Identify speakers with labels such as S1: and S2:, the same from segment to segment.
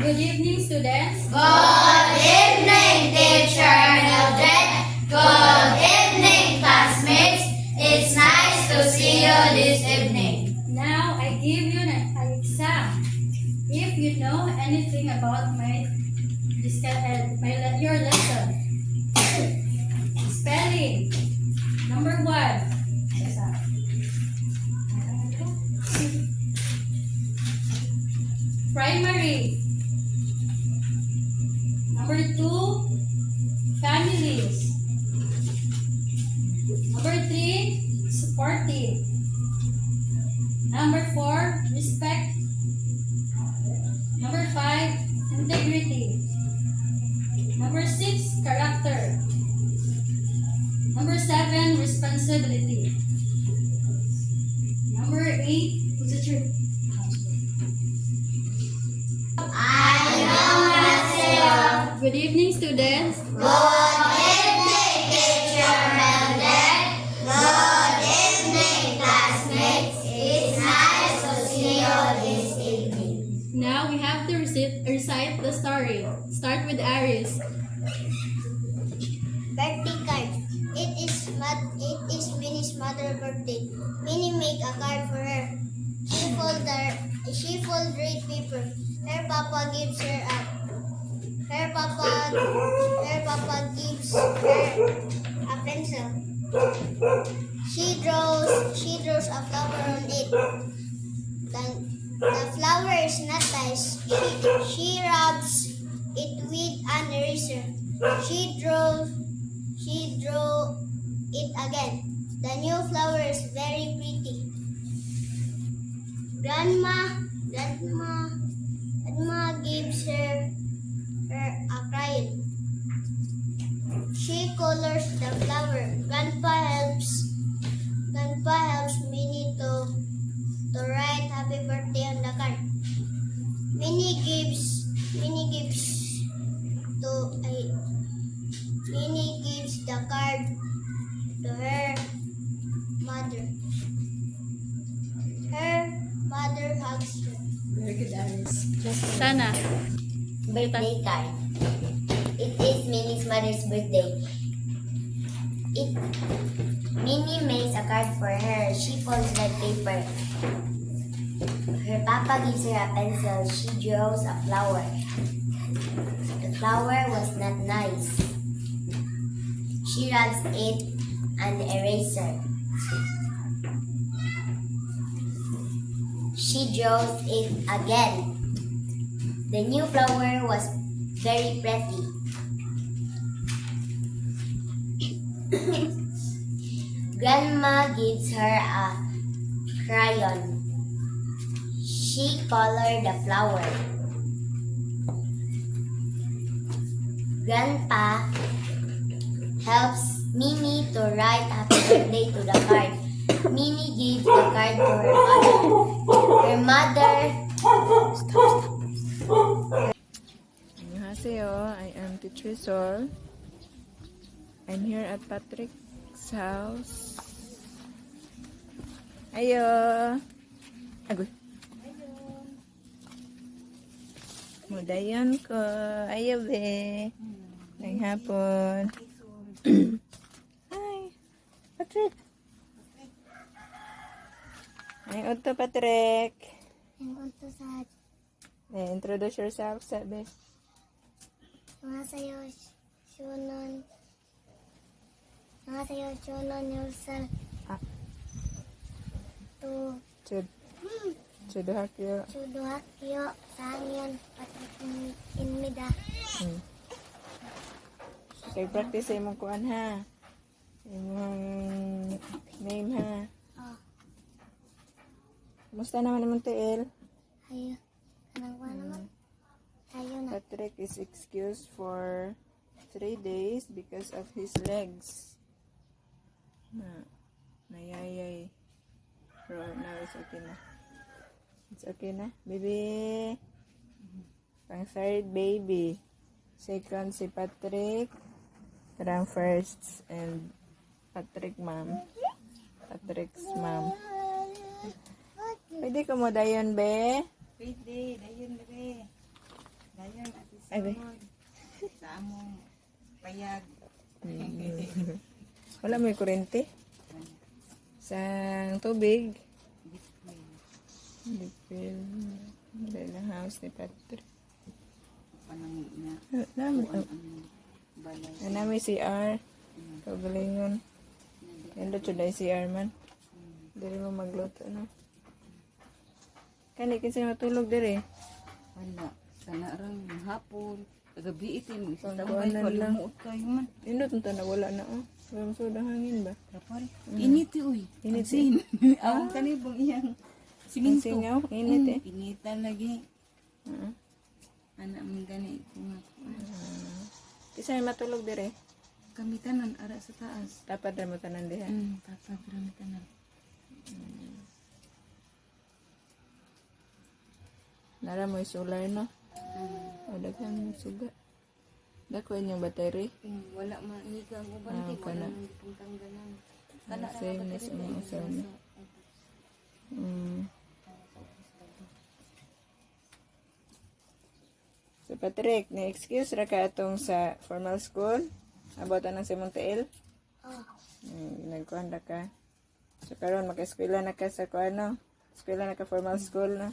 S1: good evening, students.
S2: Good evening, Teacher Mildred. Good evening, classmates. It's nice to see you this evening.
S1: Now I give you an exam. If you know anything about your lesson. Spelling. Number 1. Primary. Number 2, families. Number 3, supportive. Number 4, respect. Number 5, integrity. Number 6, character. Number 7, responsibility. Number 8, position. Good evening, students.
S2: Good evening, Teacher Mildred. Good evening, classmates. It's nice to see you this evening.
S1: Now we have to recite the story. Start with Aries.
S3: Birthday card. It is Minnie's mother's birthday. Minnie make a card for her. She fold red paper. Her papa gives her a gives her a pencil. She draws a flower on it. The flower is not nice. She rubs it with an eraser. She drew it again. The new flower is very pretty. Grandma gives her a crayon. She colors the flower. Grandpa helps Minnie to write happy birthday on the card. Minnie gives the card to her mother. Her mother hugs her.
S1: Very good, Aries. Sana.
S2: Birthday card. It is Minnie's mother's birthday. Minnie makes a card for her. She folds red paper. Her papa gives her a pencil. She draws a flower. The flower was not nice. She rubs it an eraser. She draws it again. The new flower was very pretty. Grandma gives her a crayon. She colored the flower. Grandpa helps Minnie to write happy birthday to the card. Minnie gives the card to her mother. Her mother...
S4: Annyeonghaseyo, I am Teacher Sol. I'm here at Patrick's house. Ayo! Agoy! Mudayon ko. Ayo be! Ngayong hapon. Hi! Patrick! Ay, unto Patrick! Introduce yourself, sabi.
S3: Annyeonghaseyo, Shonon yourself.
S4: Chuduhakyo.
S3: Chuduhakyo, Sangyon, Patrick
S4: Okay, practice sa imong kuan ha. Imong name ha. Kumusta naman imong tiil?
S3: Ayo, kanang naman. Ayo na.
S4: Patrick is excused for 3 days because of his legs. Nayayay. Pero now it's okay na. It's okay na. Baby. Pang third baby. Second si Patrick. Parang first and Patrick's mom. Pwede ko mo dayon be?
S5: Pwede, dayon be. Dayon ati
S4: Ay, be.
S5: Simon. Sa among payag.
S4: Wala may kurente. Sa tubig. Dipil. Dahil ang house ni Patrick.
S5: Panang na
S4: Namin.
S5: ang balay.
S4: Namin CR. Kagalingon. Yan doon siya CR man. Dari mo magluto, no? Kani, kinsa matulog dari.
S5: Wala. Sana rang hapon. Gabi itin. Sa
S4: Pagkuhanan
S5: tambay ko,
S4: lang.
S5: limuot kayo man.
S4: Indot nito na wala na, oh. Walang soda hangin ba?
S5: Kapal. Initi uy.
S4: Init,
S5: Sin. Ang kanibong iyang
S4: Ang
S5: siminto.
S4: singaw, init eh.
S5: Initan lagi.
S4: Oo.
S5: Anak mong gani.
S4: Kisa yung matulog dire.
S5: Kami tanan ara sa taas.
S4: Dapat rin mo tanan diha.
S5: Tapos kami tanan.
S4: Nara mo yung solar, no? O, daghan mo suga. Dako yung battery.
S5: Wala manigang uban
S4: Ah,
S5: ti wala
S4: kana.
S5: nang pangtanggalan.
S4: Same na sa mga usawa. So, Patrick, na-excuse ra ka atong sa formal school? About anong si Montiel? Nagkuhan na ka. So, karon maka-eskwela na ka sa kuano? Eskwela na ka formal school, no?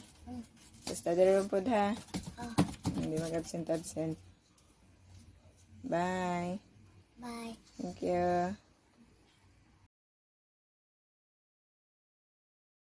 S4: So, study rin po ha? Hindi mag-absent-absent. Bye.
S3: Bye.
S4: Thank you.